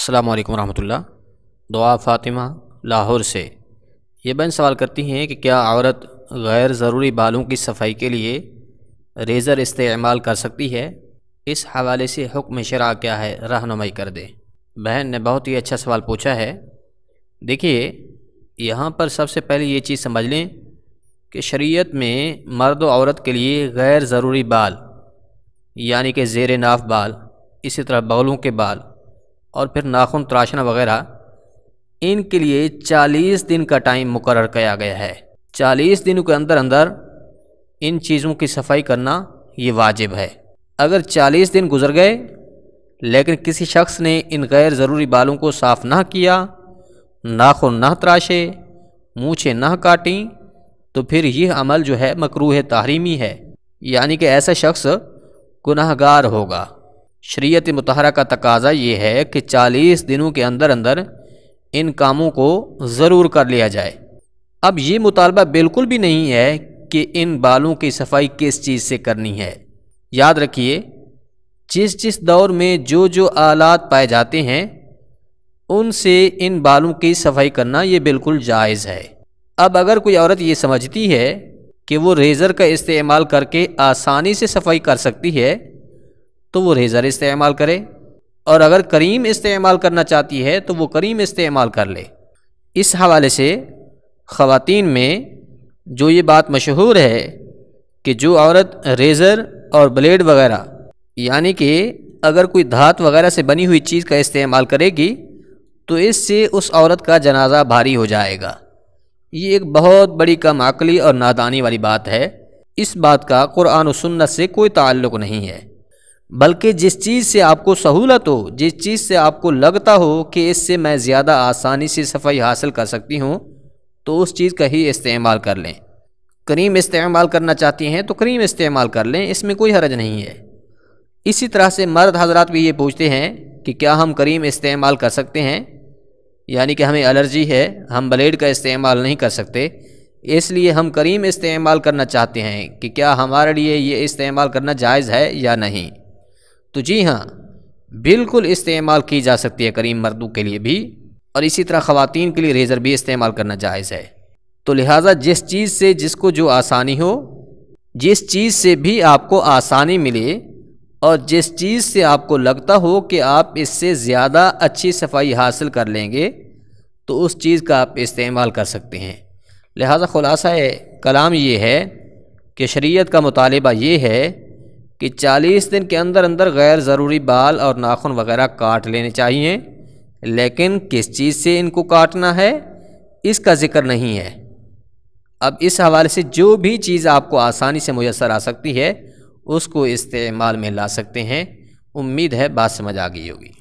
السلام علیکم ورحمۃ اللہ۔ دعا فاطمہ لاہور سے یہ بہن سوال کرتی ہیں کہ کیا عورت غیر ضروری بالوں کی صفائی کے لیے ریزر استعمال کر سکتی ہے؟ اس حوالے سے حکم شرع کیا ہے، رہنمائی کر دیں۔ بہن نے بہت ہی اچھا سوال پوچھا ہے۔ دیکھیے، یہاں پر سب سے پہلے یہ چیز سمجھ لیں کہ شریعت میں مرد و عورت کے لیے غیر ضروری بال یعنی کہ زیر ناف بال، اسی طرح بغلوں کے بال اور پھر ناخن تراشنا وغیرہ، ان کے لیے 40 دن کا ٹائم مقرر کیا گیا ہے۔ 40 دنوں کے اندر اندر ان چیزوں کی صفائی کرنا یہ واجب ہے۔ اگر 40 دن گزر گئے لیکن کسی شخص نے ان غیر ضروری بالوں کو صاف نہ کیا، ناخن نہ تراشے، مونچھیں نہ کاٹیں، تو پھر یہ عمل جو ہے مکروہ تحریمی ہے، یعنی کہ ایسا شخص گناہ گار ہوگا۔ شریعت مطہرہ کا تقاضا یہ ہے کہ 40 دنوں کے اندر اندر ان کاموں کو ضرور کر لیا جائے۔ اب یہ مطالبہ بالکل بھی نہیں ہے کہ ان بالوں کی صفائی کس چیز سے کرنی ہے۔ یاد رکھیے، جس دور میں جو آلات پائے جاتے ہیں ان سے ان بالوں کی صفائی کرنا یہ بالکل جائز ہے۔ اب اگر کوئی عورت یہ سمجھتی ہے کہ وہ ریزر کا استعمال کر کے آسانی سے صفائی کر سکتی ہے تو وہ ریزر استعمال کرے، اور اگر کریم استعمال کرنا چاہتی ہے تو وہ کریم استعمال کر لے۔ اس حوالے سے خواتین میں جو یہ بات مشہور ہے کہ جو عورت ریزر اور بلیڈ وغیرہ یعنی کہ اگر کوئی دھات وغیرہ سے بنی ہوئی چیز کا استعمال کرے گی تو اس سے اس عورت کا جنازہ بھاری ہو جائے گا، یہ ایک بہت بڑی کم عقلی اور نادانی والی بات ہے۔ اس بات کا قرآن و سنت سے کوئی تعلق نہیں ہے، بلکہ جس چیز سے آپ کو سہولت ہو، جس چیز سے آپ کو لگتا ہو کہ اس سے میں زیادہ آسانی سے صفائی حاصل کر سکتی ہوں تو اس چیز کا ہی استعمال کر لیں۔ کریم استعمال کرنا چاہتی ہیں تو کریم استعمال کر لیں، اس میں کوئی حرج نہیں ہے۔ اسی طرح سے مرد حضرات بھی یہ پوچھتے ہیں کہ کیا ہم کریم استعمال کر سکتے ہیں، یعنی کہ ہمیں الرجی ہے، ہم بلیڈ کا استعمال نہیں کر سکتے، اس لیے ہم کریم استعمال کرنا چاہتے ہیں کہ کیا ہمارے لیے یہ استعمال کرنا جائز ہے یا نہیں؟ تو جی ہاں، بالکل استعمال کی جا سکتی ہے کریم مردوں کے لیے بھی، اور اسی طرح خواتین کے لیے ریزر بھی استعمال کرنا جائز ہے۔ تو لہٰذا جس چیز سے جس کو جو آسانی ہو، جس چیز سے بھی آپ کو آسانی ملے اور جس چیز سے آپ کو لگتا ہو کہ آپ اس سے زیادہ اچھی صفائی حاصل کر لیں گے تو اس چیز کا آپ استعمال کر سکتے ہیں۔ لہٰذا خلاصہ کلام یہ ہے کہ شریعت کا مطالبہ یہ ہے کہ 40 دن کے اندر اندر غیر ضروری بال اور ناخن وغیرہ کاٹ لینے چاہیے، لیکن کس چیز سے ان کو کاٹنا ہے اس کا ذکر نہیں ہے۔ اب اس حوالے سے جو بھی چیز آپ کو آسانی سے میسر آ سکتی ہے اس کو استعمال میں لا سکتے ہیں۔ امید ہے بات سمجھ آ گئی ہوگی۔